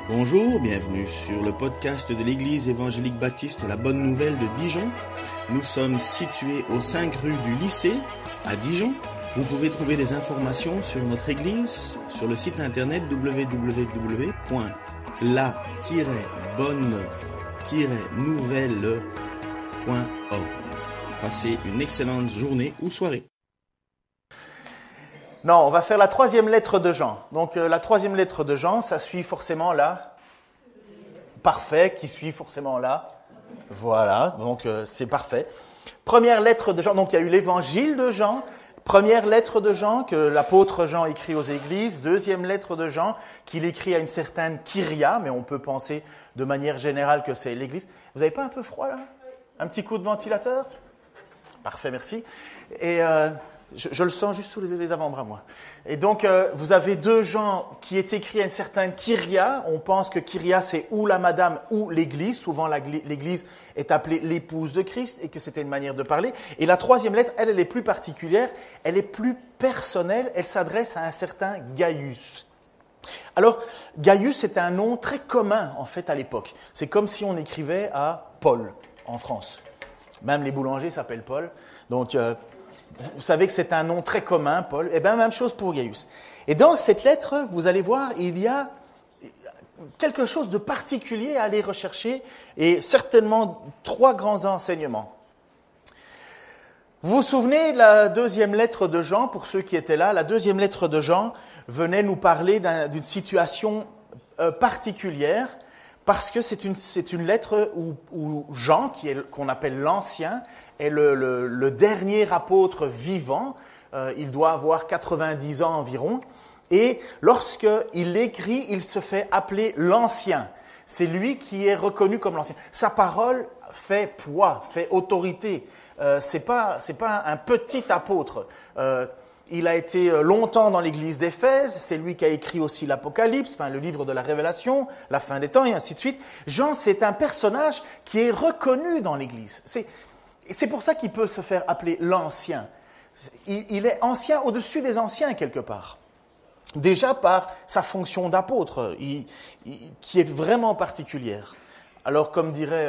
Bonjour, bienvenue sur le podcast de l'Église évangélique baptiste La Bonne Nouvelle de Dijon. Nous sommes situés aux 5 rues du lycée à Dijon. Vous pouvez trouver des informations sur notre Église sur le site internet www.la-bonne-nouvelle.org. Passez une excellente journée ou soirée. Non, on va faire la troisième lettre de Jean. Donc la troisième lettre de Jean, ça suit forcément là. Parfait, qui suit forcément là. Voilà, donc c'est parfait. Première lettre de Jean, donc il y a eu l'évangile de Jean. Première lettre de Jean que l'apôtre Jean écrit aux églises. Deuxième lettre de Jean qu'il écrit à une certaine Kyria, mais on peut penser de manière générale que c'est l'église. Vous n'avez pas un peu froid là? Un petit coup de ventilateur? Parfait, merci. Et je le sens juste sous les avant-bras, moi. Et donc, vous avez deux Jean qui est écrit à une certaine Kyria. On pense que Kyria, c'est ou la madame ou l'église. Souvent, l'église est appelée l'épouse de Christ et que c'était une manière de parler. Et la troisième lettre, elle est plus particulière. Elle est plus personnelle. Elle s'adresse à un certain Gaius. Alors, Gaius, c'est un nom très commun, en fait, à l'époque. C'est comme si on écrivait à Paul, en France. Même les boulangers s'appellent Paul. Donc, vous savez que c'est un nom très commun, Paul. Eh bien, même chose pour Gaius. Et dans cette lettre, vous allez voir, il y a quelque chose de particulier à aller rechercher et certainement 3 grands enseignements. Vous vous souvenez de la deuxième lettre de Jean, pour ceux qui étaient là, la deuxième lettre de Jean venait nous parler d'une situation particulière parce que c'est une lettre où Jean, qu'on appelle l'Ancien, est le dernier apôtre vivant. Il doit avoir 90 ans environ. Et lorsqu'il écrit, il se fait appeler l'Ancien. C'est lui qui est reconnu comme l'Ancien. Sa parole fait poids, fait autorité. C'est pas un petit apôtre. Il a été longtemps dans l'église d'Éphèse, c'est lui qui a écrit aussi l'Apocalypse, le livre de la Révélation, la fin des temps et ainsi de suite. Jean, c'est un personnage qui est reconnu dans l'église. C'est pour ça qu'il peut se faire appeler l'Ancien. Il est ancien au-dessus des anciens quelque part. Déjà par sa fonction d'apôtre, qui est vraiment particulière. Alors comme dirait...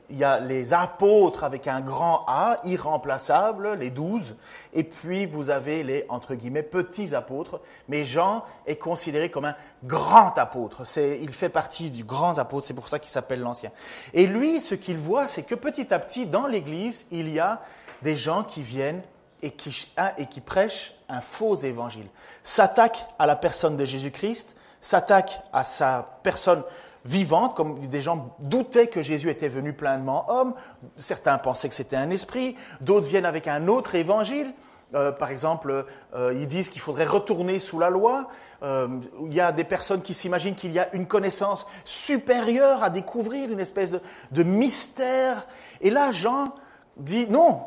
il y a les apôtres avec un grand A, irremplaçables, les 12, et puis vous avez les, entre guillemets, petits apôtres, mais Jean est considéré comme un grand apôtre, il fait partie du grand apôtre, c'est pour ça qu'il s'appelle l'Ancien. Et lui, ce qu'il voit, c'est que petit à petit, dans l'Église, il y a des gens qui viennent et qui prêchent un faux évangile, s'attaquent à la personne de Jésus-Christ, s'attaquent à sa personne vivante, comme des gens doutaient que Jésus était venu pleinement homme, certains pensaient que c'était un esprit, d'autres viennent avec un autre évangile, par exemple, ils disent qu'il faudrait retourner sous la loi, il y a des personnes qui s'imaginent qu'il y a une connaissance supérieure à découvrir, une espèce de mystère, et là Jean dit non,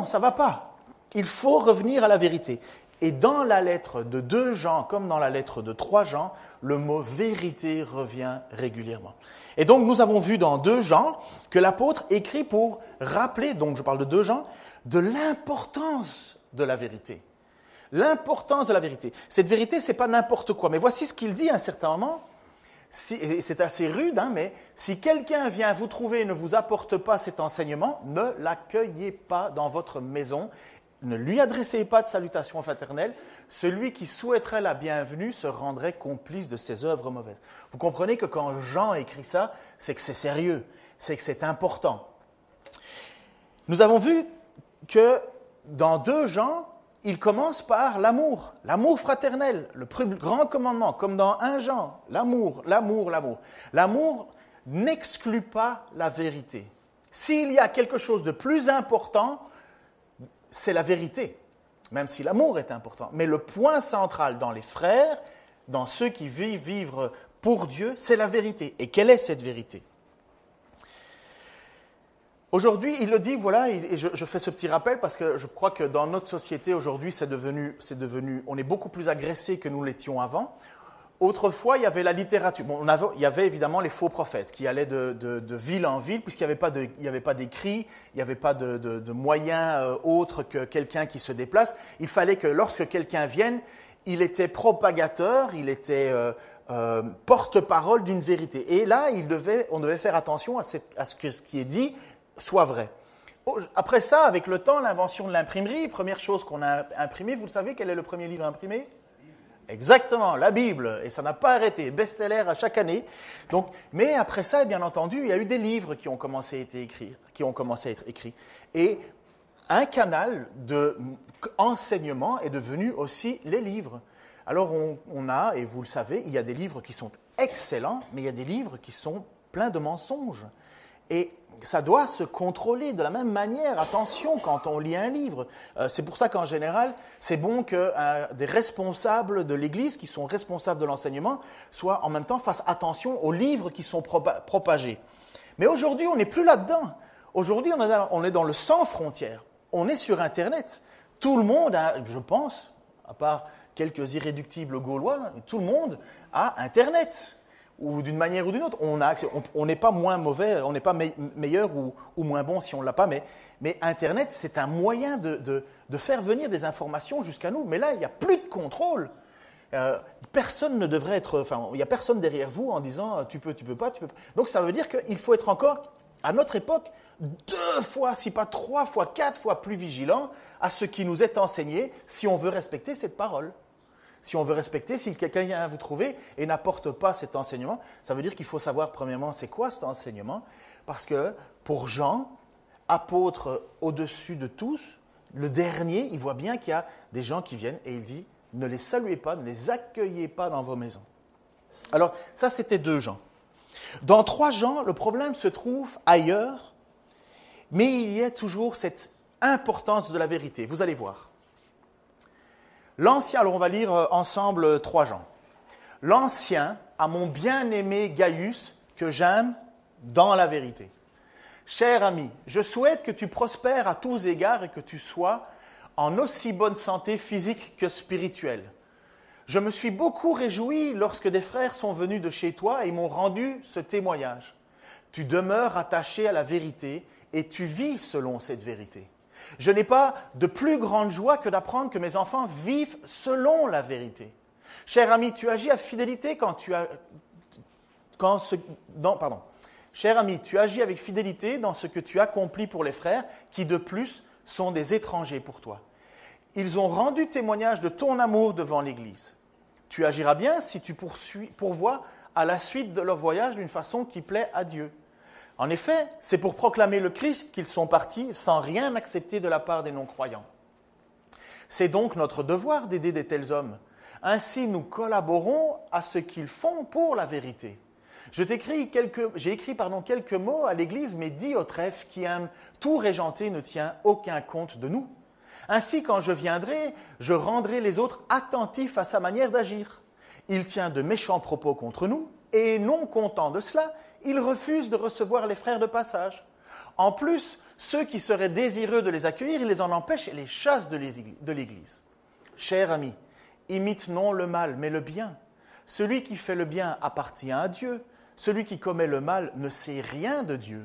ça ne va pas, il faut revenir à la vérité. Et dans la lettre de 2 Jean, comme dans la lettre de 3 Jean, le mot vérité revient régulièrement. Et donc, nous avons vu dans 2 Jean que l'apôtre écrit pour rappeler, donc je parle de 2 Jean, de l'importance de la vérité. L'importance de la vérité. Cette vérité, ce n'est pas n'importe quoi. Mais voici ce qu'il dit à un certain moment. C'est assez rude, mais si quelqu'un vient vous trouver et ne vous apporte pas cet enseignement, ne l'accueillez pas dans votre maison. Ne lui adressez pas de salutations fraternelles. Celui qui souhaiterait la bienvenue se rendrait complice de ses œuvres mauvaises. Vous comprenez que quand Jean écrit ça, c'est que c'est sérieux, c'est que c'est important. Nous avons vu que dans 2 Jean, il commence par l'amour fraternel, le plus grand commandement, comme dans 1 Jean, l'amour. L'amour n'exclut pas la vérité. S'il y a quelque chose de plus important, c'est la vérité, même si l'amour est important. Mais le point central dans les frères, dans ceux qui vivent pour Dieu, c'est la vérité. Et quelle est cette vérité? Aujourd'hui, il le dit, voilà, et je fais ce petit rappel parce que je crois que dans notre société aujourd'hui, on est beaucoup plus agressé que nous l'étions avant. Autrefois, il y avait la littérature. Bon, il y avait évidemment les faux prophètes qui allaient de ville en ville, puisqu'il n'y avait pas d'écrit, il n'y avait pas de moyens autres que quelqu'un qui se déplace. Il fallait que lorsque quelqu'un vienne, il était propagateur, il était porte-parole d'une vérité. Et là, on devait faire attention à ce que ce qui est dit soit vrai. Après ça, avec le temps, l'invention de l'imprimerie, première chose qu'on a imprimée, vous le savez, quel est le premier livre imprimé ? Exactement, la Bible, et ça n'a pas arrêté, best-seller à chaque année. Donc, mais après ça, bien entendu, il y a eu des livres qui ont commencé à être écrits. Et un canal d'enseignement est devenu aussi les livres. Alors, on a, et vous le savez, il y a des livres qui sont excellents, mais il y a des livres qui sont pleins de mensonges. Et ça doit se contrôler de la même manière. Attention quand on lit un livre. C'est pour ça qu'en général, c'est bon que des responsables de l'Église qui sont responsables de l'enseignement soient en même temps fassent attention aux livres qui sont propagés. Mais aujourd'hui, on n'est plus là-dedans. Aujourd'hui, on est dans le sans frontières. On est sur Internet. Tout le monde a, je pense, à part quelques irréductibles Gaulois, tout le monde a Internet. Ou d'une manière ou d'une autre, on n'est pas moins mauvais, on n'est pas meilleur ou moins bon si on ne l'a pas, mais Internet, c'est un moyen de faire venir des informations jusqu'à nous. Mais là, il n'y a plus de contrôle. Personne ne devrait être, enfin, il n'y a personne derrière vous en disant tu peux pas. Donc ça veut dire qu'il faut être encore, à notre époque, 2 fois, si pas 3 fois, 4 fois plus vigilant à ce qui nous est enseigné si on veut respecter cette parole. Si on veut respecter, si quelqu'un vient vous trouver et n'apporte pas cet enseignement, ça veut dire qu'il faut savoir premièrement c'est quoi cet enseignement, parce que pour Jean, apôtre au-dessus de tous, le dernier, il voit bien qu'il y a des gens qui viennent et il dit ne les saluez pas, ne les accueillez pas dans vos maisons. Alors ça c'était 2 Jean. Dans 3 Jean, le problème se trouve ailleurs, mais il y a toujours cette importance de la vérité. Vous allez voir. L'Ancien, alors on va lire ensemble 3 Jean. L'Ancien à mon bien-aimé Gaius, que j'aime dans la vérité. Cher ami, je souhaite que tu prospères à tous égards et que tu sois en aussi bonne santé physique que spirituelle. Je me suis beaucoup réjoui lorsque des frères sont venus de chez toi et m'ont rendu ce témoignage. Tu demeures attaché à la vérité et tu vis selon cette vérité. Je n'ai pas de plus grande joie que d'apprendre que mes enfants vivent selon la vérité. Cher ami, tu agis avec fidélité Cher ami, tu agis avec fidélité dans ce que tu accomplis pour les frères qui, de plus, sont des étrangers pour toi. Ils ont rendu témoignage de ton amour devant l'Église. Tu agiras bien si tu pourvois à la suite de leur voyage d'une façon qui plaît à Dieu. En effet, c'est pour proclamer le Christ qu'ils sont partis sans rien accepter de la part des non-croyants. C'est donc notre devoir d'aider de tels hommes. Ainsi, nous collaborons à ce qu'ils font pour la vérité. J'ai écrit quelques mots à l'Église, mais Diotrephe, qui aime tout régenter, ne tient aucun compte de nous. Ainsi, quand je viendrai, je rendrai les autres attentifs à sa manière d'agir. Il tient de méchants propos contre nous, et non content de cela, il refuse de recevoir les frères de passage. En plus, ceux qui seraient désireux de les accueillir, il les en empêche et les chasse de l'Église. Cher ami, imite non le mal, mais le bien. Celui qui fait le bien appartient à Dieu. Celui qui commet le mal ne sait rien de Dieu.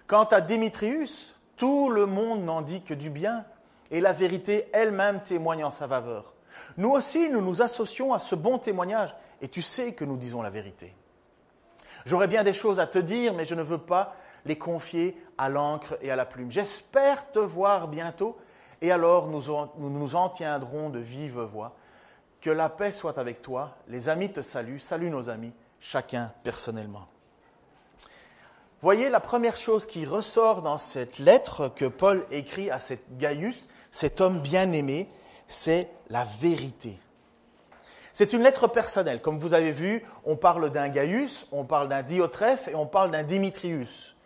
Quant à Démétrius, tout le monde n'en dit que du bien, et la vérité elle-même témoigne en sa faveur. Nous aussi, nous nous associons à ce bon témoignage, et tu sais que nous disons la vérité. J'aurais bien des choses à te dire, mais je ne veux pas les confier à l'encre et à la plume. J'espère te voir bientôt, et alors nous nous en tiendrons de vive voix. Que la paix soit avec toi. Les amis te saluent. Salue nos amis, chacun personnellement. Voyez, la première chose qui ressort dans cette lettre que Paul écrit à cet Gaius, cet homme bien-aimé, c'est la vérité. C'est une lettre personnelle. Comme vous avez vu, on parle d'un Gaius, on parle d'un Diotrephe et on parle d'un Démétrius.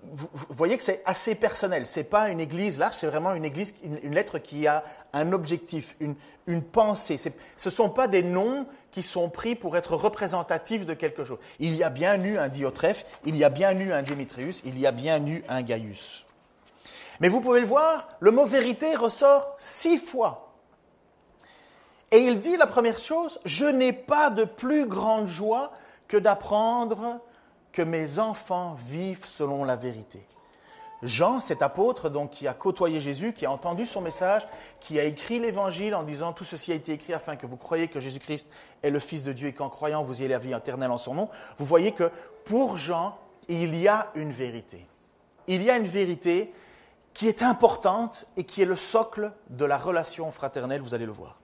Vous voyez que c'est assez personnel. Ce n'est pas une église large, c'est vraiment une lettre qui a un objectif, une pensée. Ce ne sont pas des noms qui sont pris pour être représentatifs de quelque chose. Il y a bien eu un Diotrephe, il y a bien eu un Démétrius, il y a bien eu un Gaius. Mais vous pouvez le voir, le mot vérité ressort 6 fois. Et il dit la première chose, « Je n'ai pas de plus grande joie que d'apprendre que mes enfants vivent selon la vérité. » Jean, cet apôtre donc, qui a côtoyé Jésus, qui a entendu son message, qui a écrit l'évangile en disant « Tout ceci a été écrit afin que vous croyiez que Jésus-Christ est le Fils de Dieu et qu'en croyant vous ayez la vie éternelle en son nom », vous voyez que pour Jean, il y a une vérité. Il y a une vérité qui est importante et qui est le socle de la relation fraternelle, vous allez le voir.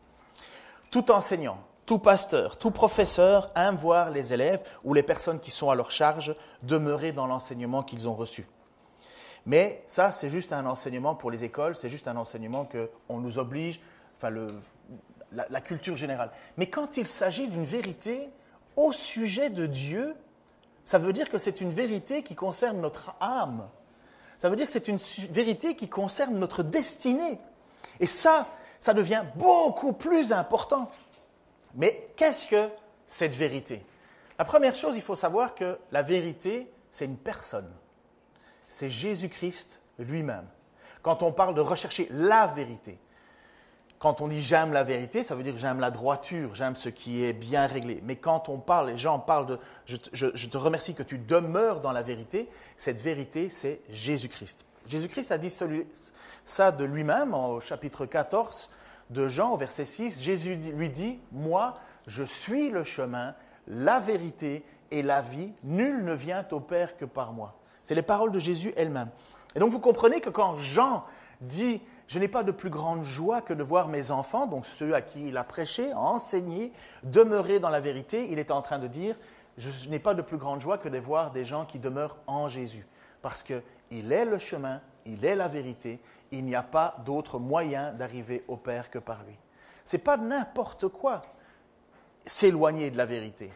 Tout enseignant, tout pasteur, tout professeur aime voir les élèves ou les personnes qui sont à leur charge demeurer dans l'enseignement qu'ils ont reçu. Mais ça, c'est juste un enseignement pour les écoles, c'est juste un enseignement qu'on nous oblige, la culture générale. Mais quand il s'agit d'une vérité au sujet de Dieu, ça veut dire que c'est une vérité qui concerne notre âme. Ça veut dire que c'est une vérité qui concerne notre destinée. Et ça devient beaucoup plus important. Mais qu'est-ce que cette vérité? La première chose, il faut savoir que la vérité, c'est une personne. C'est Jésus-Christ lui-même. Quand on parle de rechercher la vérité, quand on dit « j'aime la vérité », ça veut dire « j'aime la droiture, j'aime ce qui est bien réglé ». Mais quand on parle, les gens parlent de « je te remercie que tu demeures dans la vérité », cette vérité, c'est Jésus-Christ. Jésus-Christ a dit ça de lui-même au chapitre 14 de Jean, au verset 6. Jésus lui dit « Moi, je suis le chemin, la vérité et la vie. Nul ne vient au Père que par moi. » C'est les paroles de Jésus elles-mêmes. Et donc vous comprenez que quand Jean dit « Je n'ai pas de plus grande joie que de voir mes enfants », donc ceux à qui il a prêché, enseigné, demeurer dans la vérité, il est en train de dire « Je n'ai pas de plus grande joie que de voir des gens qui demeurent en Jésus. » Parce qu'il est le chemin, il est la vérité, il n'y a pas d'autre moyen d'arriver au Père que par lui. Ce n'est pas n'importe quoi s'éloigner de la vérité.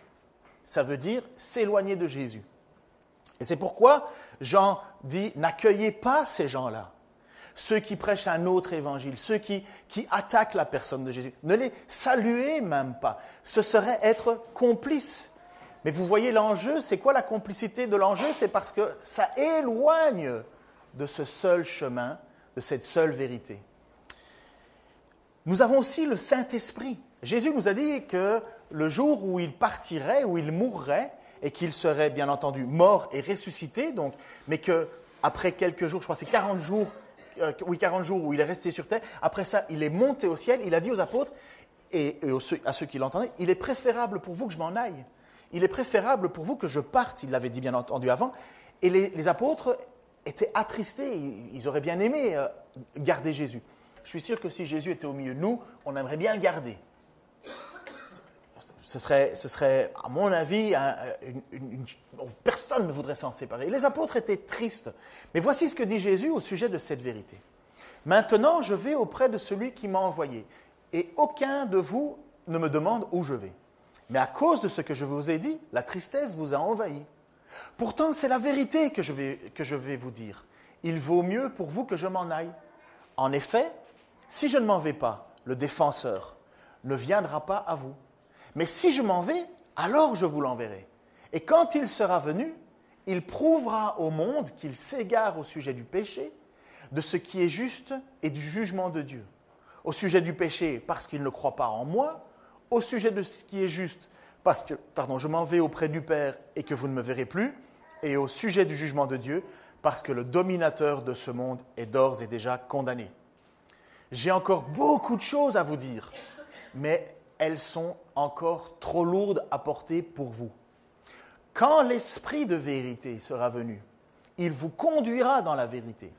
Ça veut dire s'éloigner de Jésus. Et c'est pourquoi Jean dit « N'accueillez pas ces gens-là, ceux qui prêchent un autre évangile, ceux qui attaquent la personne de Jésus. Ne les saluez même pas. Ce serait être complice. » Mais vous voyez l'enjeu, c'est quoi la complicité de l'enjeu? C'est parce que ça éloigne de ce seul chemin, de cette seule vérité. Nous avons aussi le Saint-Esprit. Jésus nous a dit que le jour où il partirait, où il mourrait, et qu'il serait bien entendu mort et ressuscité, donc, mais qu'après quelques jours, je crois que c'est 40 jours où il est resté sur terre, après ça, il est monté au ciel, il a dit aux apôtres et à ceux qui l'entendaient, il est préférable pour vous que je m'en aille, il est préférable pour vous que je parte, il l'avait dit bien entendu avant, et les apôtres étaient attristés, ils auraient bien aimé garder Jésus. Je suis sûr que si Jésus était au milieu de nous, on aimerait bien le garder. Ce serait, à mon avis, personne ne voudrait s'en séparer. Les apôtres étaient tristes. Mais voici ce que dit Jésus au sujet de cette vérité. « Maintenant, je vais auprès de celui qui m'a envoyé, et aucun de vous ne me demande où je vais. Mais à cause de ce que je vous ai dit, la tristesse vous a envahi. Pourtant, c'est la vérité que je vais vous dire. Il vaut mieux pour vous que je m'en aille. En effet, si je ne m'en vais pas, le défenseur ne viendra pas à vous. Mais si je m'en vais, alors je vous l'enverrai. Et quand il sera venu, il prouvera au monde qu'il s'égare au sujet du péché, de ce qui est juste et du jugement de Dieu. Au sujet du péché, parce qu'il ne croit pas en moi. Au sujet de ce qui est juste, parce que, je m'en vais auprès du Père et que vous ne me verrez plus. Et au sujet du jugement de Dieu, parce que le dominateur de ce monde est d'ores et déjà condamné. J'ai encore beaucoup de choses à vous dire, mais elles sont encore trop lourdes à porter pour vous. Quand l'Esprit de vérité sera venu, il vous conduira dans la vérité,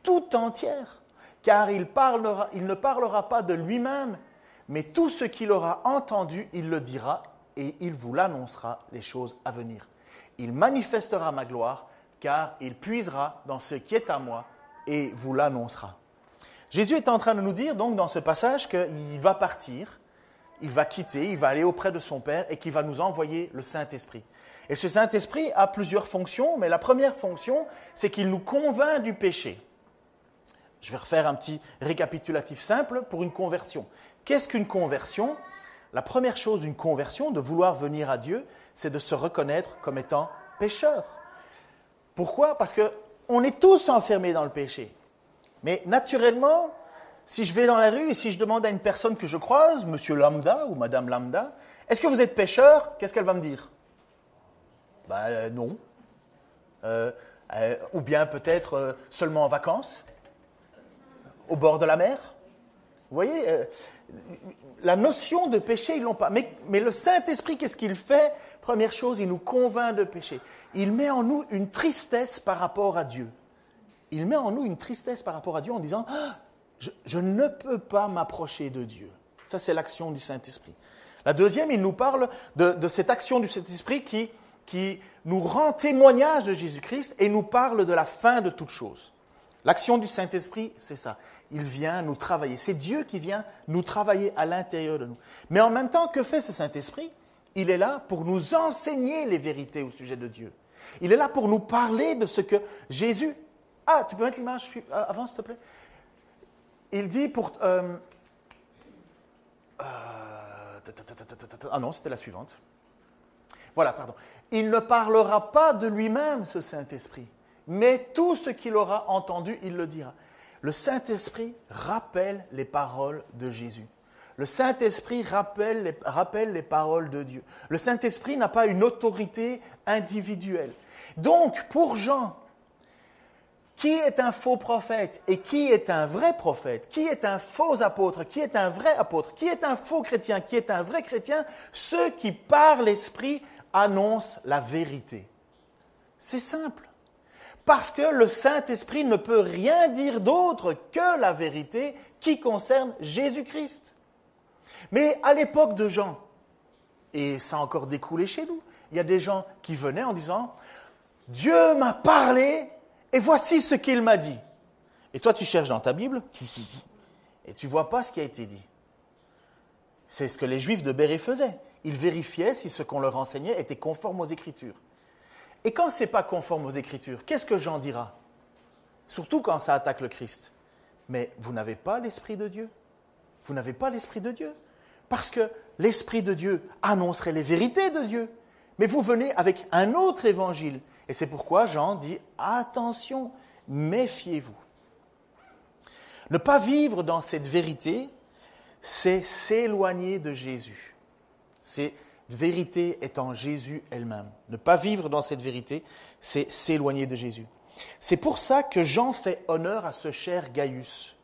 tout entière, car il ne parlera pas de lui-même, mais tout ce qu'il aura entendu, il le dira et il vous l'annoncera, les choses à venir. Il manifestera ma gloire, car il puisera dans ce qui est à moi et vous l'annoncera. Jésus est en train de nous dire donc dans ce passage qu'il va partir, il va quitter, il va aller auprès de son Père et qu'il va nous envoyer le Saint-Esprit. Et ce Saint-Esprit a plusieurs fonctions, mais la première fonction, c'est qu'il nous convainc du péché. Je vais refaire un petit récapitulatif simple pour une conversion. Qu'est-ce qu'une conversion? La première chose d'une conversion, de vouloir venir à Dieu, c'est de se reconnaître comme étant pécheur. Pourquoi? Parce qu'on est tous enfermés dans le péché. Mais naturellement, si je vais dans la rue et si je demande à une personne que je croise, monsieur lambda ou madame lambda, est-ce que vous êtes pécheur? Qu'est-ce qu'elle va me dire? Non. Ou bien peut-être seulement en vacances, au bord de la mer. Vous voyez, la notion de péché, ils ne l'ont pas. Mais le Saint-Esprit, qu'est-ce qu'il fait? Première chose, il nous convainc de péché. Il met en nous une tristesse par rapport à Dieu. Il met en nous une tristesse par rapport à Dieu en disant je ne peux pas m'approcher de Dieu. Ça, c'est l'action du Saint-Esprit. La deuxième, il nous parle de cette action du Saint-Esprit qui nous rend témoignage de Jésus-Christ et nous parle de la fin de toute chose. L'action du Saint-Esprit, c'est ça. Il vient nous travailler. C'est Dieu qui vient nous travailler à l'intérieur de nous. Mais en même temps, que fait ce Saint-Esprit? Il est là pour nous enseigner les vérités au sujet de Dieu. Il est là pour nous parler de ce que Jésus... Ah, tu peux mettre l'image avant, s'il te plaît? Il dit pour... Ah non, c'était la suivante. Voilà, pardon. Il ne parlera pas de lui-même, ce Saint-Esprit, mais tout ce qu'il aura entendu, il le dira. Le Saint-Esprit rappelle les paroles de Jésus. Le Saint-Esprit rappelle les paroles de Dieu. Le Saint-Esprit n'a pas une autorité individuelle. Donc, pour Jean, qui est un faux prophète et qui est un vrai prophète? Qui est un faux apôtre? Qui est un vrai apôtre? Qui est un faux chrétien? Qui est un vrai chrétien? Ceux qui, par l'Esprit, annoncent la vérité. C'est simple. Parce que le Saint-Esprit ne peut rien dire d'autre que la vérité qui concerne Jésus-Christ. Mais à l'époque de Jean, et ça a encore découlé chez nous, il y a des gens qui venaient en disant « Dieu m'a parlé et voici ce qu'il m'a dit. » Et toi, tu cherches dans ta Bible et tu ne vois pas ce qui a été dit. C'est ce que les Juifs de Bérée faisaient. Ils vérifiaient si ce qu'on leur enseignait était conforme aux Écritures. Et quand ce n'est pas conforme aux Écritures, qu'est-ce que Jean dira? Surtout quand ça attaque le Christ. Mais vous n'avez pas l'Esprit de Dieu. Vous n'avez pas l'Esprit de Dieu. Parce que l'Esprit de Dieu annoncerait les vérités de Dieu. Mais vous venez avec un autre évangile. Et c'est pourquoi Jean dit « Attention, méfiez-vous ». Ne pas vivre dans cette vérité, c'est s'éloigner de Jésus. Cette vérité est en Jésus elle-même. Ne pas vivre dans cette vérité, c'est s'éloigner de Jésus. C'est pour ça que Jean fait honneur à ce cher Gaius.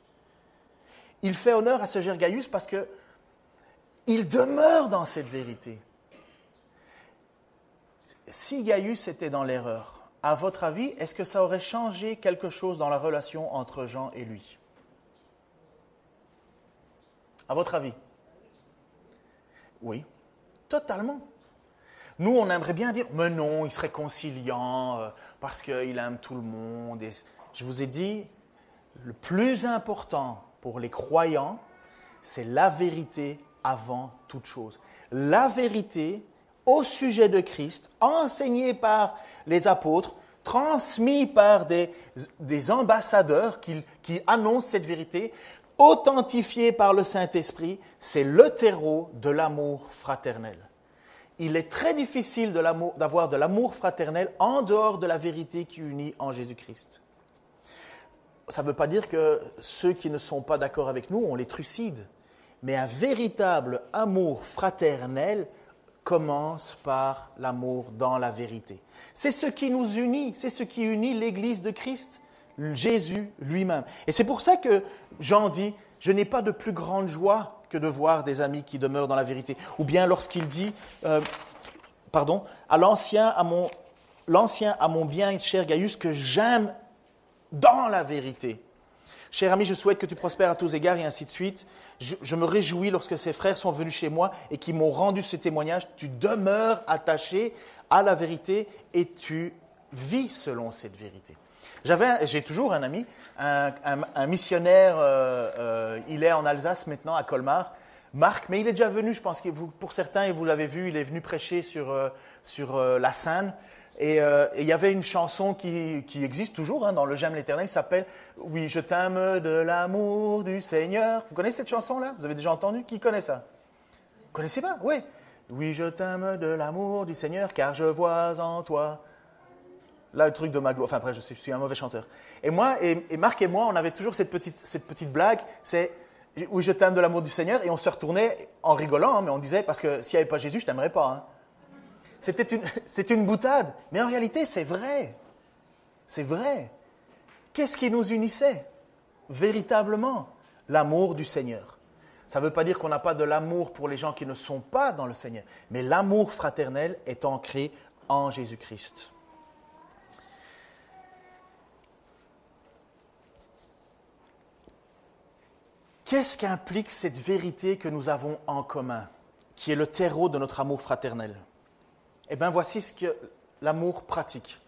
Il fait honneur à ce cher Gaius parce qu'il demeure dans cette vérité. Si Gaius était dans l'erreur, à votre avis, est-ce que ça aurait changé quelque chose dans la relation entre Jean et lui? À votre avis? Oui, totalement. Nous, on aimerait bien dire, mais non, il serait conciliant parce qu'il aime tout le monde. Et je vous ai dit, le plus important pour les croyants, c'est la vérité avant toute chose. La vérité au sujet de Christ, enseignée par les apôtres, transmise par des ambassadeurs qui annoncent cette vérité, authentifiée par le Saint-Esprit, c'est le terreau de l'amour fraternel. Il est très difficile d'avoir de l'amour fraternel en dehors de la vérité qui unit en Jésus-Christ. Ça ne veut pas dire que ceux qui ne sont pas d'accord avec nous, on les trucide. Mais un véritable amour fraternel commence par l'amour dans la vérité. C'est ce qui nous unit, c'est ce qui unit l'Église de Christ, Jésus lui-même. Et c'est pour ça que Jean dit « Je n'ai pas de plus grande joie que de voir des amis qui demeurent dans la vérité. » Ou bien lorsqu'il dit à l'ancien, à mon bien cher Gaius, que j'aime dans la vérité. Cher ami, je souhaite que tu prospères à tous égards et ainsi de suite. Je me réjouis lorsque ces frères sont venus chez moi et qui m'ont rendu ce témoignage. Tu demeures attaché à la vérité et tu vis selon cette vérité. J'ai toujours un ami, un missionnaire, il est en Alsace maintenant, à Colmar, Marc, mais il est déjà venu, je pense que pour certains, et vous l'avez vu, il est venu prêcher sur la Seine. Et il y avait une chanson qui existe toujours dans le J'aime l'Éternel, qui s'appelle « Oui, je t'aime de l'amour du Seigneur ». Vous connaissez cette chanson-là? Vous avez déjà entendu? Qui connaît ça? Vous connaissez pas? Oui. « Oui, je t'aime de l'amour du Seigneur, car je vois en toi ». Là, le truc de ma gloire. Enfin, après, je suis un mauvais chanteur. Et moi, et Marc et moi, on avait toujours cette petite blague, c'est « Oui, je t'aime de l'amour du Seigneur ». Et on se retournait en rigolant, mais on disait « Parce que s'il n'y avait pas Jésus, je ne t'aimerais pas ». C'était une boutade, mais en réalité, c'est vrai. C'est vrai. Qu'est-ce qui nous unissait? Véritablement, l'amour du Seigneur. Ça ne veut pas dire qu'on n'a pas de l'amour pour les gens qui ne sont pas dans le Seigneur, mais l'amour fraternel est ancré en Jésus-Christ. Qu'est-ce qu'implique cette vérité que nous avons en commun, qui est le terreau de notre amour fraternel? Eh bien, voici ce que l'amour pratique.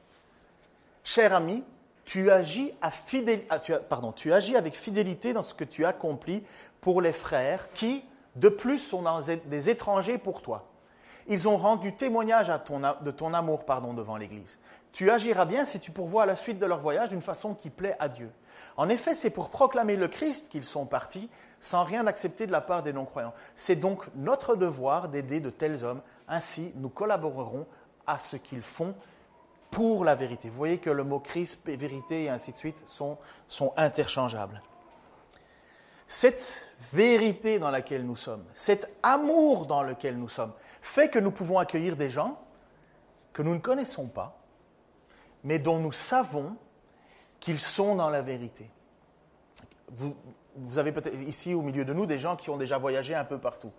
Cher ami, tu agis avec fidélité dans ce que tu accomplis pour les frères qui, de plus, sont des étrangers pour toi. Ils ont rendu témoignage de ton amour devant l'Église. Tu agiras bien si tu pourvois à la suite de leur voyage d'une façon qui plaît à Dieu. En effet, c'est pour proclamer le Christ qu'ils sont partis, sans rien accepter de la part des non-croyants. C'est donc notre devoir d'aider de tels hommes. Ainsi, nous collaborerons à ce qu'ils font pour la vérité. Vous voyez que le mot Christ, vérité et ainsi de suite sont interchangeables. Cette vérité dans laquelle nous sommes, cet amour dans lequel nous sommes, fait que nous pouvons accueillir des gens que nous ne connaissons pas, mais dont nous savons qu'ils sont dans la vérité. Vous avez peut-être ici au milieu de nous des gens qui ont déjà voyagé un peu partout.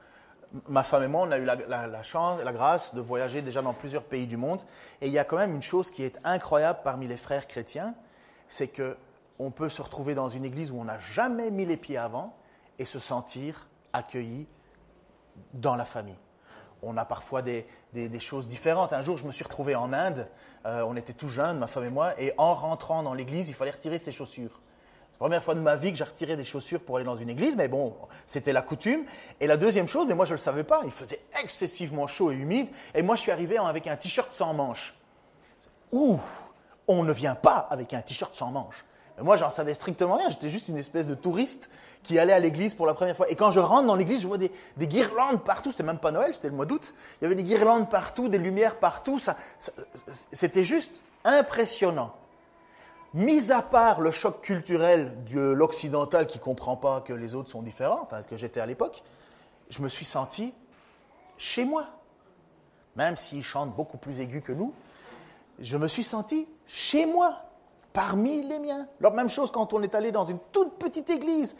Ma femme et moi, on a eu la chance, la grâce de voyager déjà dans plusieurs pays du monde. Et il y a quand même une chose qui est incroyable parmi les frères chrétiens, c'est qu'on peut se retrouver dans une église où on n'a jamais mis les pieds avant et se sentir accueilli dans la famille. On a parfois des choses différentes. Un jour, je me suis retrouvé en Inde. On était tout jeunes, ma femme et moi, et en rentrant dans l'église, il fallait retirer ses chaussures. C'est la première fois de ma vie que j'ai retiré des chaussures pour aller dans une église, mais bon, c'était la coutume. Et la deuxième chose, mais moi je ne le savais pas, il faisait excessivement chaud et humide, et moi je suis arrivé avec un t-shirt sans manches. Ouh, on ne vient pas avec un t-shirt sans manches. Mais moi, j'en savais strictement rien, j'étais juste une espèce de touriste qui allait à l'église pour la première fois. Et quand je rentre dans l'église, je vois des guirlandes partout, c'était même pas Noël, c'était le mois d'août. Il y avait des guirlandes partout, des lumières partout, c'était juste impressionnant. Mis à part le choc culturel de l'occidental qui ne comprend pas que les autres sont différents, enfin ce que j'étais à l'époque, je me suis senti chez moi. Même s'ils chantent beaucoup plus aigus que nous, je me suis senti chez moi, parmi les miens. Alors même chose quand on est allé dans une toute petite église.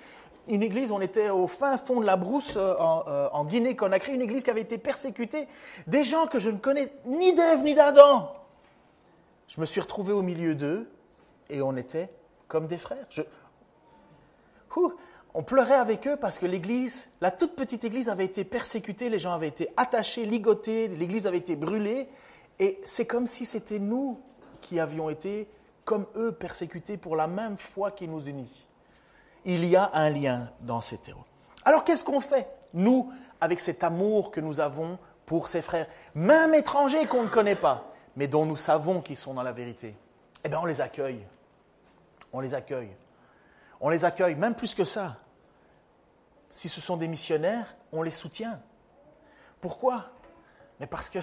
Une église, on était au fin fond de la brousse en Guinée-Conakry, une église qui avait été persécutée. Des gens que je ne connais ni d'Ève ni d'Adam. Je me suis retrouvé au milieu d'eux. Et on était comme des frères. On pleurait avec eux parce que l'église, la toute petite église avait été persécutée, les gens avaient été attachés, ligotés, l'église avait été brûlée. Et c'est comme si c'était nous qui avions été, comme eux, persécutés pour la même foi qui nous unit. Il y a un lien dans ces terreaux. Alors qu'est-ce qu'on fait, nous, avec cet amour que nous avons pour ces frères, même étrangers qu'on ne connaît pas, mais dont nous savons qu'ils sont dans la vérité? Eh bien, on les accueille. On les accueille. On les accueille, même plus que ça. Si ce sont des missionnaires, on les soutient. Pourquoi? Mais parce que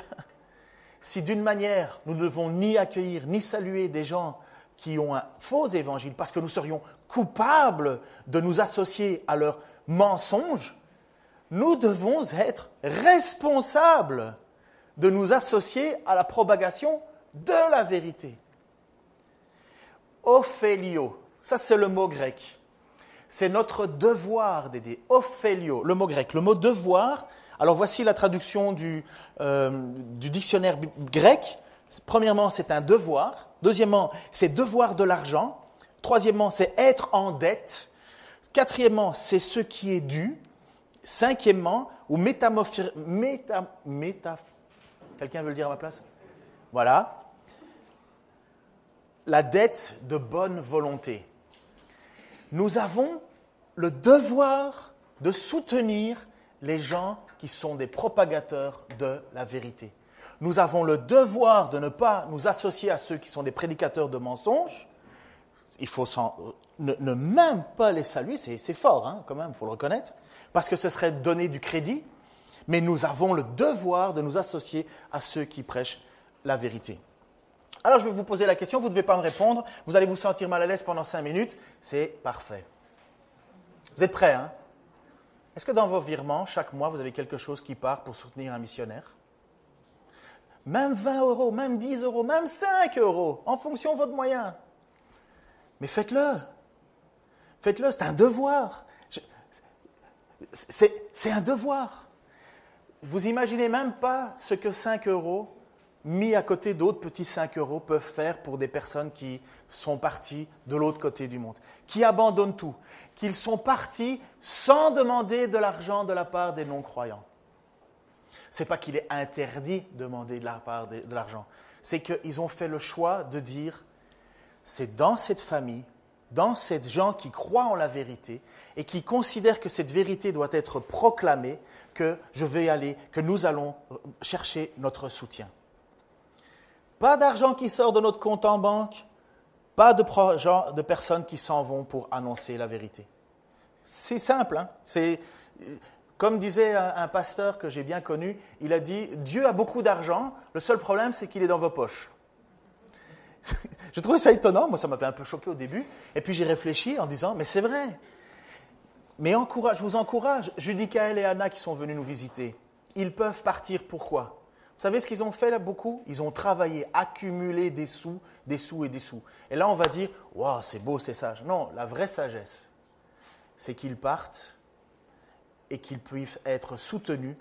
si d'une manière, nous ne devons ni accueillir, ni saluer des gens qui ont un faux évangile, parce que nous serions coupables de nous associer à leurs mensonges, nous devons être responsables de nous associer à la propagation de la vérité. Ophelio, ça c'est le mot grec. C'est notre devoir d'aider. Ophelio, le mot grec. Le mot devoir, alors voici la traduction du dictionnaire grec. Premièrement, c'est un devoir. Deuxièmement, c'est devoir de l'argent. Troisièmement, c'est être en dette. Quatrièmement, c'est ce qui est dû. Cinquièmement, ou quelqu'un veut le dire à ma place? Voilà. La dette de bonne volonté. Nous avons le devoir de soutenir les gens qui sont des propagateurs de la vérité. Nous avons le devoir de ne pas nous associer à ceux qui sont des prédicateurs de mensonges. Il faut ne même pas les saluer, c'est fort hein, quand même, il faut le reconnaître, parce que ce serait donner du crédit, mais nous avons le devoir de nous associer à ceux qui prêchent la vérité. Alors, je vais vous poser la question, vous ne devez pas me répondre, vous allez vous sentir mal à l'aise pendant 5 minutes, c'est parfait. Vous êtes prêts, hein? Est-ce que dans vos virements, chaque mois, vous avez quelque chose qui part pour soutenir un missionnaire? même 20 euros, même 10 euros, même 5 euros, en fonction de votre moyen. Mais faites-le. Faites-le, c'est un devoir. C'est un devoir. Vous imaginez même pas ce que 5 euros, mis à côté d'autres petits 5 euros, peuvent faire pour des personnes qui sont parties de l'autre côté du monde, qui abandonnent tout, qu'ils sont partis sans demander de l'argent de la part des non-croyants. Ce n'est pas qu'il est interdit de demander de la part de l'argent, c'est qu'ils ont fait le choix de dire, c'est dans cette famille, dans ces gens qui croient en la vérité et qui considèrent que cette vérité doit être proclamée, que je vais aller, que nous allons chercher notre soutien. Pas d'argent qui sort de notre compte en banque, pas de personnes qui s'en vont pour annoncer la vérité. C'est simple, hein? C'est, comme disait un pasteur que j'ai bien connu, il a dit « Dieu a beaucoup d'argent, le seul problème c'est qu'il est dans vos poches ». Je trouvais ça étonnant, moi ça m'avait un peu choqué au début, et puis j'ai réfléchi en disant « Mais c'est vrai ». Mais je vous encourage, Judicaël et Anna qui sont venus nous visiter, ils peuvent partir, pourquoi ? Vous savez ce qu'ils ont fait là beaucoup ? Ils ont travaillé, accumulé des sous et des sous. Et là on va dire « Waouh, c'est beau, c'est sage ». Non, la vraie sagesse, c'est qu'ils partent et qu'ils puissent être soutenus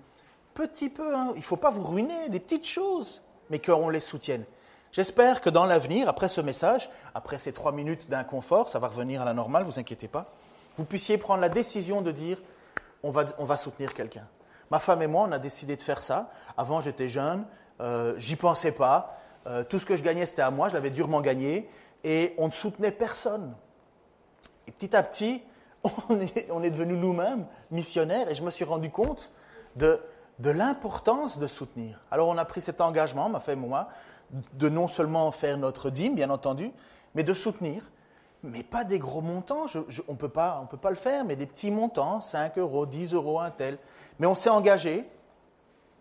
petit peu. Hein. Il ne faut pas vous ruiner, des petites choses, mais qu'on les soutienne. J'espère que dans l'avenir, après ce message, après ces 3 minutes d'inconfort, ça va revenir à la normale, ne vous inquiétez pas, vous puissiez prendre la décision de dire on va soutenir quelqu'un. Ma femme et moi, on a décidé de faire ça. Avant, j'étais jeune, j'y pensais pas. Tout ce que je gagnais, c'était à moi, je l'avais durement gagné. Et on ne soutenait personne. Et petit à petit, on est devenus nous-mêmes missionnaires. Et je me suis rendu compte de l'importance de soutenir. Alors, on a pris cet engagement, ma femme et moi, de non seulement faire notre dîme, bien entendu, mais de soutenir. Mais pas des gros montants, on peut pas le faire, mais des petits montants, 5 euros, 10 euros, un tel. Mais on s'est engagé,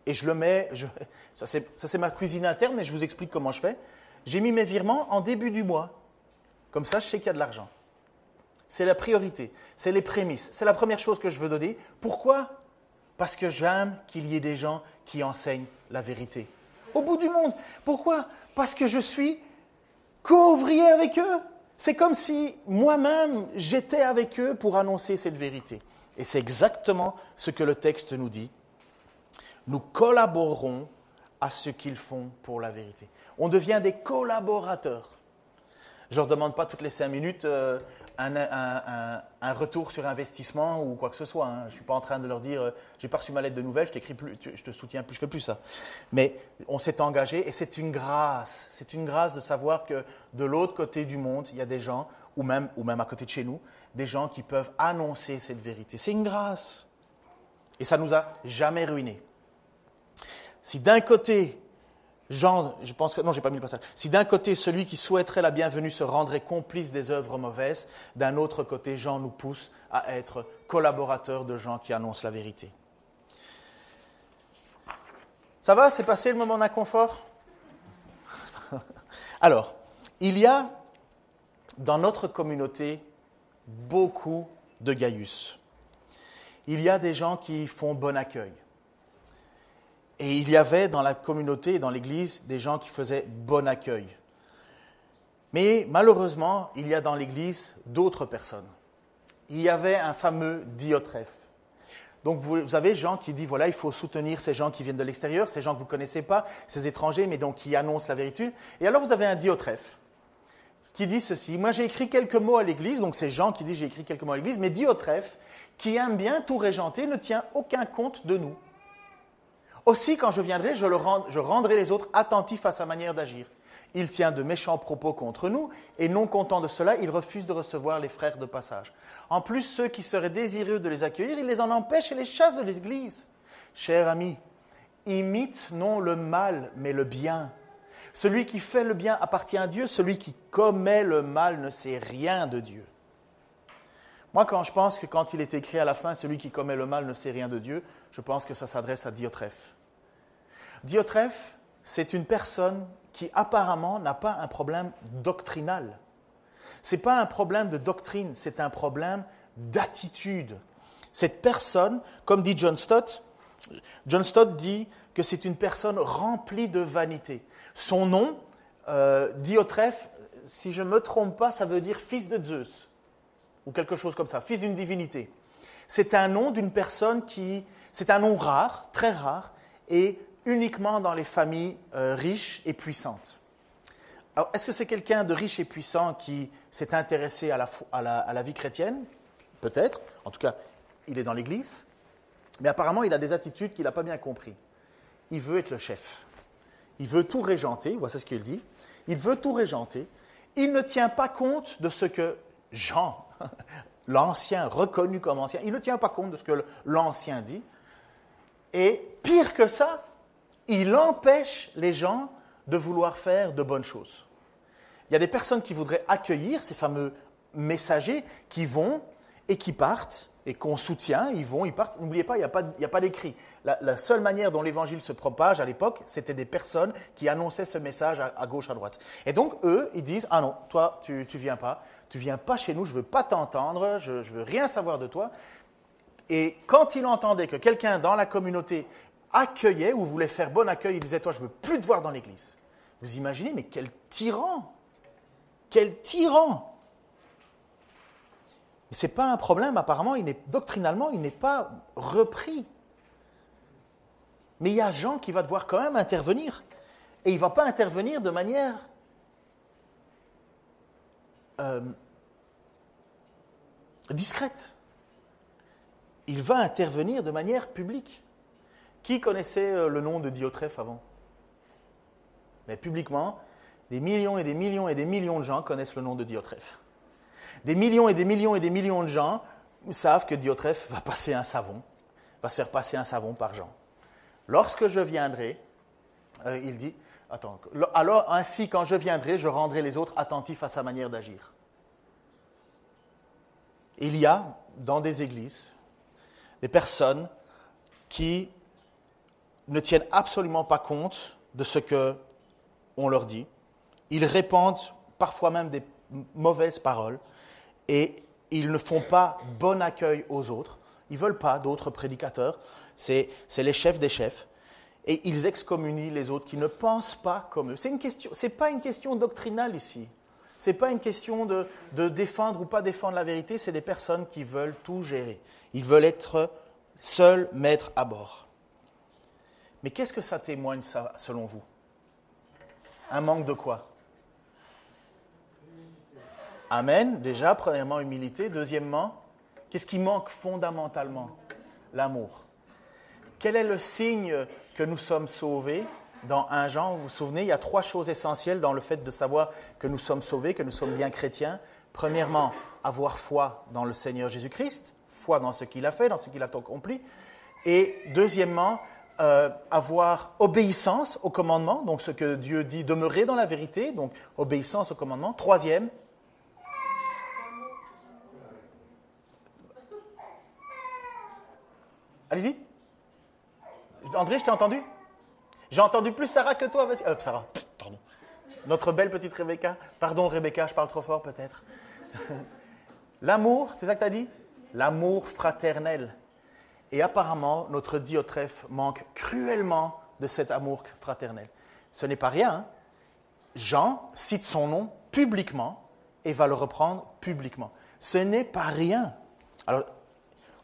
et je le mets, ça c'est ma cuisine interne, mais je vous explique comment je fais. J'ai mis mes virements en début du mois. Comme ça, je sais qu'il y a de l'argent. C'est la priorité, c'est les prémices, c'est la première chose que je veux donner. Pourquoi ? Parce que j'aime qu'il y ait des gens qui enseignent la vérité. Au bout du monde. Pourquoi ? Parce que je suis co-ouvrier avec eux. C'est comme si moi-même, j'étais avec eux pour annoncer cette vérité. Et c'est exactement ce que le texte nous dit. Nous collaborons à ce qu'ils font pour la vérité. On devient des collaborateurs. Je ne leur demande pas toutes les 5 minutes un retour sur investissement ou quoi que ce soit. Hein. Je ne suis pas en train de leur dire j'ai pas reçu ma lettre de nouvelles, je t'écris plus, je te soutiens plus, je ne fais plus ça. Mais on s'est engagé et c'est une grâce. C'est une grâce de savoir que de l'autre côté du monde, il y a des gens, ou même à côté de chez nous, des gens qui peuvent annoncer cette vérité. C'est une grâce. Et ça ne nous a jamais ruinés. Si d'un côté, je pense que, non, j'ai pas mis le passage. Si d'un côté, celui qui souhaiterait la bienvenue se rendrait complice des œuvres mauvaises, d'un autre côté, Jean nous pousse à être collaborateurs de gens qui annoncent la vérité. Ça va, c'est passé le moment d'inconfort ? Alors, il y a dans notre communauté beaucoup de Gaius. Il y a des gens qui font bon accueil. Et il y avait dans la communauté et dans l'Église des gens qui faisaient bon accueil. Mais malheureusement, il y a dans l'Église d'autres personnes. Il y avait un fameux Diotrephe. Donc vous avez Jean qui dit, voilà, il faut soutenir ces gens qui viennent de l'extérieur, ces gens que vous ne connaissez pas, ces étrangers, mais donc qui annoncent la vérité. Et alors vous avez un Diotrephe qui dit ceci, moi j'ai écrit quelques mots à l'Église, donc c'est Jean qui dit j'ai écrit quelques mots à l'Église, mais Diotrephe, qui aime bien tout régenter, ne tient aucun compte de nous. Aussi, quand je viendrai, je rendrai les autres attentifs à sa manière d'agir. Il tient de méchants propos contre nous, et non content de cela, il refuse de recevoir les frères de passage. En plus, ceux qui seraient désireux de les accueillir, il les en empêche et les chasse de l'Église. Chers amis, imite non le mal, mais le bien. Celui qui fait le bien appartient à Dieu, celui qui commet le mal ne sait rien de Dieu. Moi, quand je pense que quand il est écrit à la fin, celui qui commet le mal ne sait rien de Dieu, je pense que ça s'adresse à Diotrephe. Diotrephe, c'est une personne qui apparemment n'a pas un problème doctrinal. Ce n'est pas un problème de doctrine, c'est un problème d'attitude. Cette personne, comme dit John Stott, John Stott dit que c'est une personne remplie de vanité. Son nom, Diotrephe, si je ne me trompe pas, ça veut dire fils de Zeus, ou quelque chose comme ça, fils d'une divinité. C'est un nom d'une personne c'est un nom rare, très rare, et uniquement dans les familles riches et puissantes. Alors, est-ce que c'est quelqu'un de riche et puissant qui s'est intéressé à la vie chrétienne? Peut-être. En tout cas, il est dans l'Église. Mais apparemment, il a des attitudes qu'il n'a pas bien compris. Il veut être le chef. Il veut tout régenter. Voici ce qu'il dit. Il veut tout régenter. Il ne tient pas compte de ce que Jean, l'ancien, reconnu comme ancien, il ne tient pas compte de ce que l'ancien dit. Et pire que ça, il empêche les gens de vouloir faire de bonnes choses. Il y a des personnes qui voudraient accueillir ces fameux messagers qui vont et qui partent et qu'on soutient, ils vont, ils partent. N'oubliez pas, il n'y a pas d'écrit. La seule manière dont l'évangile se propage à l'époque, c'était des personnes qui annonçaient ce message à gauche, à droite. Et donc, eux, ils disent, ah non, toi, tu viens pas chez nous, je ne veux pas t'entendre, je ne veux rien savoir de toi. Et quand il entendait que quelqu'un dans la communauté accueillait ou voulait faire bon accueil, il disait, toi, je ne veux plus te voir dans l'église. Vous imaginez, mais quel tyran! Quel tyran! Mais ce n'est pas un problème, apparemment, doctrinalement, il n'est pas repris. Mais il y a Jean qui va devoir quand même intervenir. Et il ne va pas intervenir de manière discrète. Il va intervenir de manière publique. Qui connaissait le nom de Diotrephe avant? Mais publiquement, des millions et des millions et des millions de gens connaissent le nom de Diotrephe. Des millions et des millions et des millions de gens savent que Diotrephe va se faire passer un savon par Jean. Lorsque je viendrai, il dit, alors ainsi quand je viendrai, je rendrai les autres attentifs à sa manière d'agir. Il y a dans des églises des personnes qui ne tiennent absolument pas compte de ce qu'on leur dit. Ils répandent parfois même des mauvaises paroles et ils ne font pas bon accueil aux autres. Ils ne veulent pas d'autres prédicateurs. C'est les chefs des chefs. Et ils excommunient les autres qui ne pensent pas comme eux. C'est pas une question doctrinale ici. Ce n'est pas une question de défendre ou pas défendre la vérité. C'est des personnes qui veulent tout gérer. Ils veulent être seuls maîtres à bord. Mais qu'est-ce que ça témoigne, ça, selon vous? Un manque de quoi? Amen. Déjà, premièrement, humilité. Deuxièmement, qu'est-ce qui manque fondamentalement? L'amour. Quel est le signe que nous sommes sauvés? Dans 1 Jean, vous vous souvenez, il y a 3 choses essentielles dans le fait de savoir que nous sommes sauvés, que nous sommes bien chrétiens. Premièrement, avoir foi dans le Seigneur Jésus-Christ, foi dans ce qu'il a fait, dans ce qu'il a accompli. Et deuxièmement, avoir obéissance au commandement, donc ce que Dieu dit, demeurer dans la vérité, donc obéissance au commandement. Troisième, allez-y. André, je t'ai entendu? J'ai entendu plus Sarah que toi. Vas-y. Sarah, pardon. Notre belle petite Rebecca. Pardon, Rebecca, je parle trop fort peut-être. L'amour, c'est ça que tu as dit? L'amour fraternel. Et apparemment, notre Diotrephe manque cruellement de cet amour fraternel. Ce n'est pas rien. Hein? Jean cite son nom publiquement et va le reprendre publiquement. Ce n'est pas rien. Alors,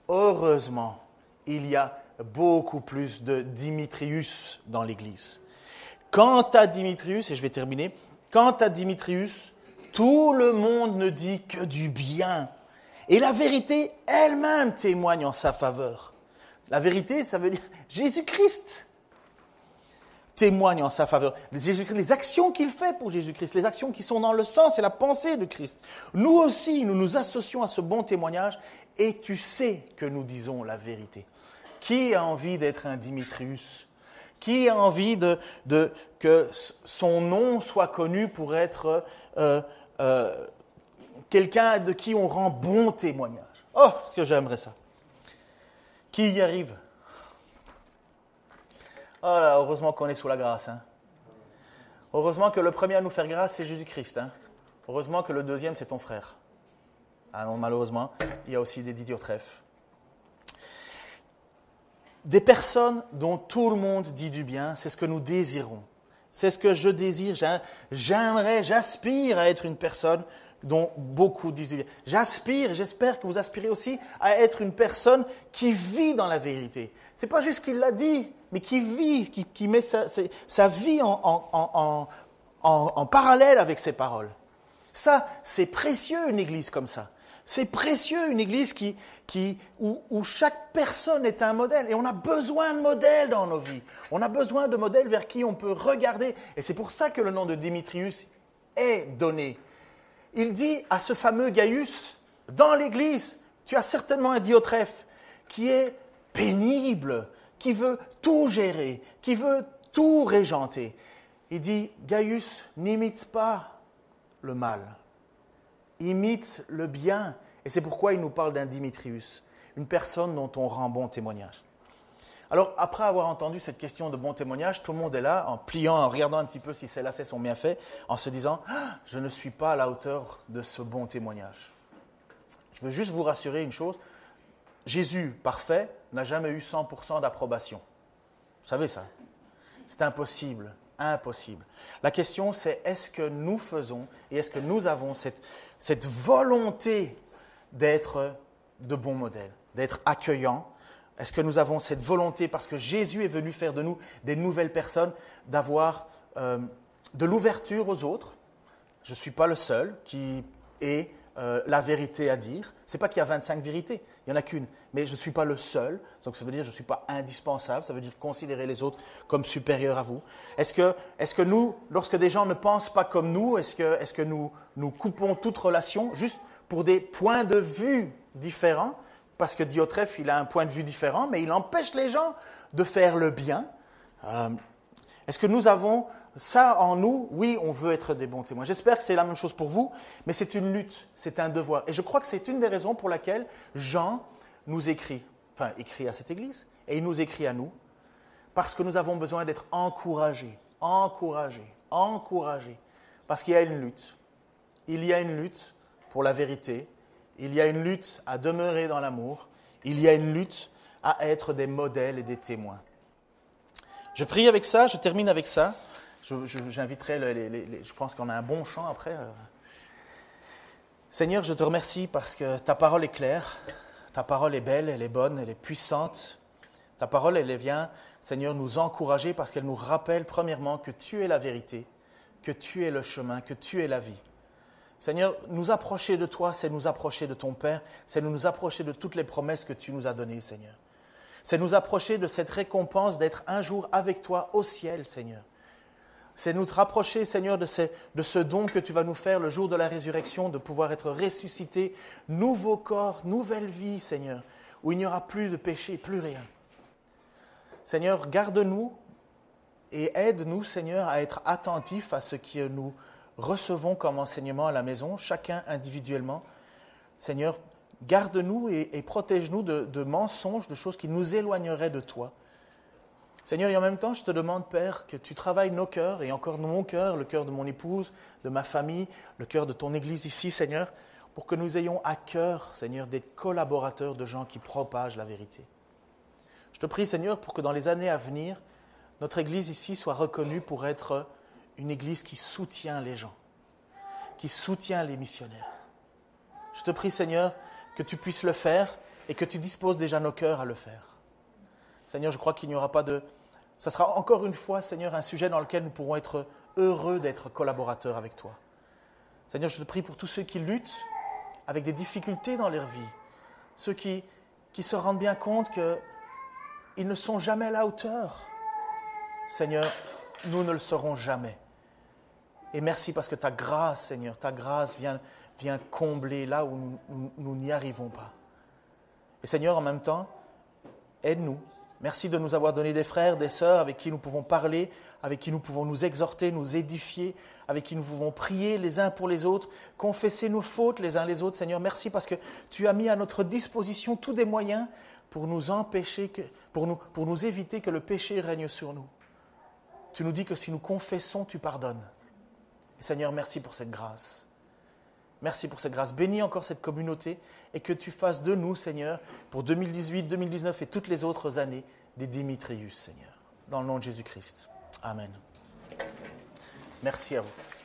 heureusement, il y a beaucoup plus de Dimitrius dans l'Église. Quant à Dimitrius, et je vais terminer, quant à Dimitrius, tout le monde ne dit que du bien. Et la vérité elle-même témoigne en sa faveur. La vérité, ça veut dire Jésus-Christ témoigne en sa faveur. Les actions qu'il fait pour Jésus-Christ, les actions qui sont dans le sens et la pensée de Christ. Nous aussi, nous nous associons à ce bon témoignage et tu sais que nous disons la vérité. Qui a envie d'être un Dimitrius? Qui a envie que son nom soit connu pour être quelqu'un de qui on rend bon témoignage? Oh, ce que j'aimerais ça. Qui y arrive? Oh là, heureusement qu'on est sous la grâce. Hein. Heureusement que le premier à nous faire grâce, c'est Jésus-Christ. Hein. Heureusement que le deuxième, c'est ton frère. Ah non, malheureusement, il y a aussi des Diotrephes. des personnes dont tout le monde dit du bien, c'est ce que nous désirons. C'est ce que je désire. J'aspire à être une personne dont beaucoup disent du bien. J'aspire, et j'espère que vous aspirez aussi à être une personne qui vit dans la vérité. Ce n'est pas juste qu'il l'a dit, mais qui vit, qui met sa vie en parallèle avec ses paroles. Ça, c'est précieux, une église comme ça. C'est précieux, une église où chaque personne est un modèle. Et on a besoin de modèles dans nos vies. On a besoin de modèles vers qui on peut regarder. Et c'est pour ça que le nom de Démétrius est donné. Il dit à ce fameux Gaius, dans l'église, tu as certainement un Diotrephe qui est pénible, qui veut tout gérer, qui veut tout régenter. Il dit, Gaius, n'imite pas le mal. Imite le bien. Et c'est pourquoi il nous parle d'un Démétrius, une personne dont on rend bon témoignage. Alors, après avoir entendu cette question de bon témoignage, tout le monde est là, en pliant, en regardant un petit peu si ces lacets sont bien faits, en se disant « Je ne suis pas à la hauteur de ce bon témoignage. » Je veux juste vous rassurer une chose, Jésus, parfait, n'a jamais eu 100% d'approbation. Vous savez ça? C'est impossible, impossible. La question, c'est est-ce que nous faisons et est-ce que nous avons cette volonté d'être de bons modèles, d'être accueillants? Est-ce que nous avons cette volonté, parce que Jésus est venu faire de nous des nouvelles personnes, d'avoir de l'ouverture aux autres? Je ne suis pas le seul qui ait la vérité à dire. Ce n'est pas qu'il y a 25 vérités, il n'y en a qu'une. Mais je ne suis pas le seul, donc ça veut dire que je ne suis pas indispensable, ça veut dire considérer les autres comme supérieurs à vous. Est-ce que nous, lorsque des gens ne pensent pas comme nous, est-ce que nous coupons toute relation juste pour des points de vue différents? Parce que Diotrephe, il a un point de vue différent, mais il empêche les gens de faire le bien. Est-ce que nous avons ça en nous? Oui, on veut être des bons témoins. J'espère que c'est la même chose pour vous, mais c'est une lutte, c'est un devoir. Et je crois que c'est une des raisons pour laquelle Jean nous écrit à cette église, et il nous écrit à nous, parce que nous avons besoin d'être encouragés. Parce qu'il y a une lutte. Il y a une lutte pour la vérité. Il y a une lutte à demeurer dans l'amour. Il y a une lutte à être des modèles et des témoins. Je prie avec ça, je termine avec ça. J'inviterai, je pense qu'on a un bon chant après. Seigneur, je te remercie parce que ta parole est claire, ta parole est belle, elle est bonne, elle est puissante. Ta parole, elle vient, Seigneur, nous encourager parce qu'elle nous rappelle premièrement que tu es la vérité, que tu es le chemin, que tu es la vie. Seigneur, nous approcher de toi, c'est nous approcher de ton Père, c'est nous approcher de toutes les promesses que tu nous as données, Seigneur. C'est nous approcher de cette récompense d'être un jour avec toi au ciel, Seigneur. C'est nous rapprocher, Seigneur, de ce don que tu vas nous faire le jour de la résurrection, de pouvoir être ressuscités, nouveau corps, nouvelle vie, Seigneur, où il n'y aura plus de péché, plus rien. Seigneur, garde-nous et aide-nous, Seigneur, à être attentifs à ce que nous recevons comme enseignement à la maison, chacun individuellement. Seigneur, garde-nous et protège-nous de mensonges, de choses qui nous éloigneraient de toi. Seigneur, et en même temps, je te demande, Père, que tu travailles nos cœurs, et encore mon cœur, le cœur de mon épouse, de ma famille, le cœur de ton Église ici, Seigneur, pour que nous ayons à cœur, Seigneur, d'être collaborateurs de gens qui propagent la vérité. Je te prie, Seigneur, pour que dans les années à venir, notre Église ici soit reconnue pour être une Église qui soutient les gens, qui soutient les missionnaires. Je te prie, Seigneur, que tu puisses le faire et que tu disposes déjà nos cœurs à le faire. Seigneur, je crois qu'il n'y aura pas de... Ça sera encore une fois, Seigneur, un sujet dans lequel nous pourrons être heureux d'être collaborateurs avec toi. Seigneur, je te prie pour tous ceux qui luttent avec des difficultés dans leur vie, ceux qui se rendent bien compte qu'ils ne sont jamais à la hauteur. Seigneur, nous ne le serons jamais. Et merci parce que ta grâce, Seigneur, ta grâce vient combler là où nous n'y arrivons pas. Et Seigneur, en même temps, aide-nous. Merci de nous avoir donné des frères, des sœurs avec qui nous pouvons parler, avec qui nous pouvons nous exhorter, nous édifier, avec qui nous pouvons prier les uns pour les autres, confesser nos fautes les uns les autres. Seigneur, merci parce que tu as mis à notre disposition tous des moyens pour nous empêcher, pour nous éviter que le péché règne sur nous. Tu nous dis que si nous confessons, tu pardonnes. Et Seigneur, merci pour cette grâce. Merci pour cette grâce. Bénis encore cette communauté et que tu fasses de nous, Seigneur, pour 2018, 2019 et toutes les autres années, des Démétrius, Seigneur. Dans le nom de Jésus-Christ. Amen. Merci à vous.